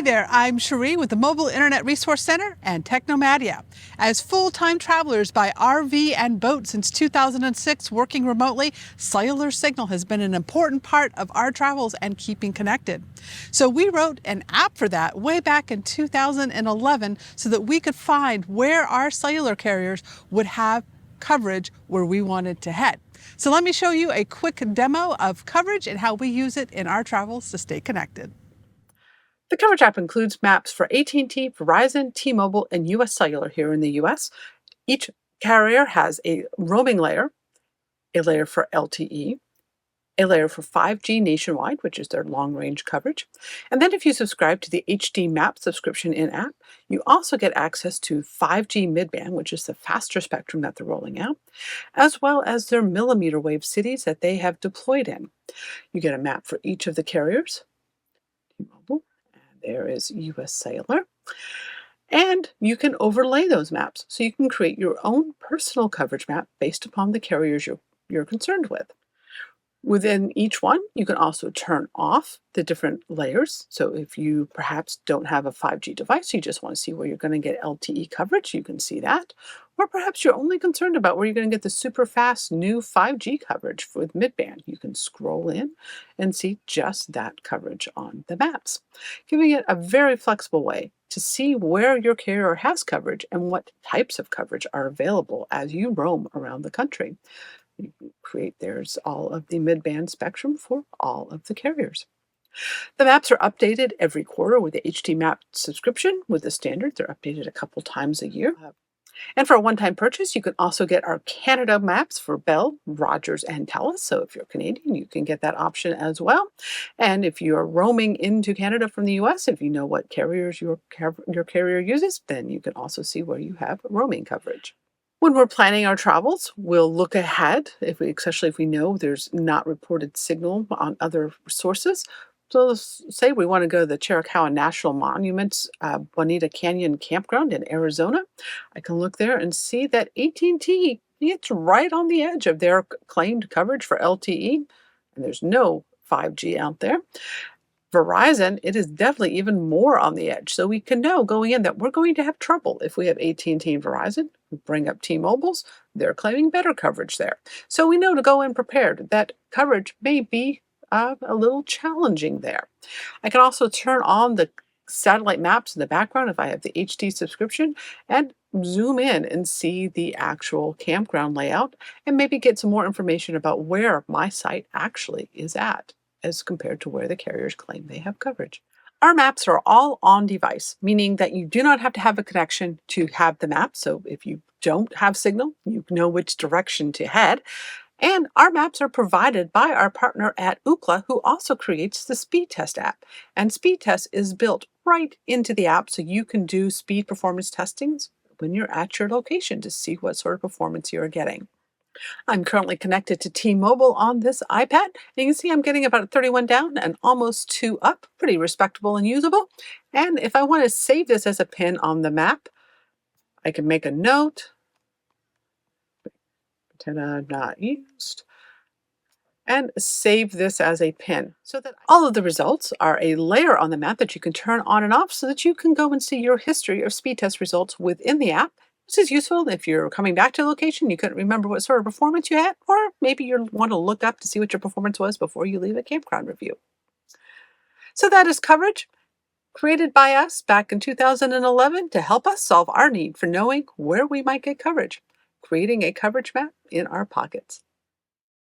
there, I'm Cherie with the Mobile Internet Resource Center and Technomadia. As full-time travelers by RV and boat since 2006 working remotely, cellular signal has been an important part of our travels and keeping connected. So we wrote an app for that way back in 2011 so that we could find where our cellular carriers would have coverage where we wanted to head. So let me show you a quick demo of coverage and how we use it in our travels to stay connected. The coverage app includes maps for AT&T, Verizon, T-Mobile, and US Cellular here in the US. Each carrier has a roaming layer, a layer for LTE, a layer for 5G nationwide, which is their long-range coverage. And then if you subscribe to the HD Map subscription in-app, you also get access to 5G midband, which is the faster spectrum that they're rolling out, as well as their millimeter wave cities that they have deployed in. You get a map for each of the carriers, T-Mobile, there is US Cellular. And you can overlay those maps. So you can create your own personal coverage map based upon the carriers you're concerned with. Within each one, you can also turn off the different layers. So if you perhaps don't have a 5G device, you just want to see where you're going to get LTE coverage, you can see that. Or perhaps you're only concerned about where you're going to get the super fast new 5G coverage with midband. You can scroll in and see just that coverage on the maps, giving it a very flexible way to see where your carrier has coverage and what types of coverage are available as you roam around the country. You can create there's all of the midband spectrum for all of the carriers. The maps are updated every quarter with the HD Map subscription. With the standard, they're updated a couple times a year. And for a one-time purchase, you can also get our Canada maps for Bell, Rogers, and Telus. So if you're Canadian, you can get that option as well. And if you're roaming into Canada from the US, if you know what carriers your carrier uses, then you can also see where you have roaming coverage. When we're planning our travels, we'll look ahead, especially if we know there's not reported signal on other sources. So let's say we want to go to the Chiricahua National Monuments, Bonita Canyon Campground in Arizona. I can look there and see that AT&T, it's right on the edge of their claimed coverage for LTE, and there's no 5G out there. Verizon, it is definitely even more on the edge. So we can know going in that we're going to have trouble if we have AT&T and Verizon. We bring up T-Mobile's, they're claiming better coverage there. So we know to go in prepared that coverage may be a little challenging there. I can also turn on the satellite maps in the background if I have the HD subscription and zoom in and see the actual campground layout and maybe get some more information about where my site actually is at, as compared to where the carriers claim they have coverage. Our maps are all on device, meaning that you do not have to have a connection to have the map. So if you don't have signal, you know which direction to head. And our maps are provided by our partner at Ookla, who also creates the SpeedTest app. And SpeedTest is built right into the app so you can do speed performance testings when you're at your location to see what sort of performance you're getting. I'm currently connected to T-Mobile on this iPad. And you can see I'm getting about 31 down and almost 2 up. Pretty respectable and usable. And if I want to save this as a pin on the map, I can make a note. Pretend I'm not used. And save this as a pin so that all of the results are a layer on the map that you can turn on and off so that you can go and see your history of speed test results within the app. This is useful if you're coming back to a location, you couldn't remember what sort of performance you had, or maybe you want to look up to see what your performance was before you leave a campground review. So that is coverage created by us back in 2011 to help us solve our need for knowing where we might get coverage, creating a coverage map in our pockets.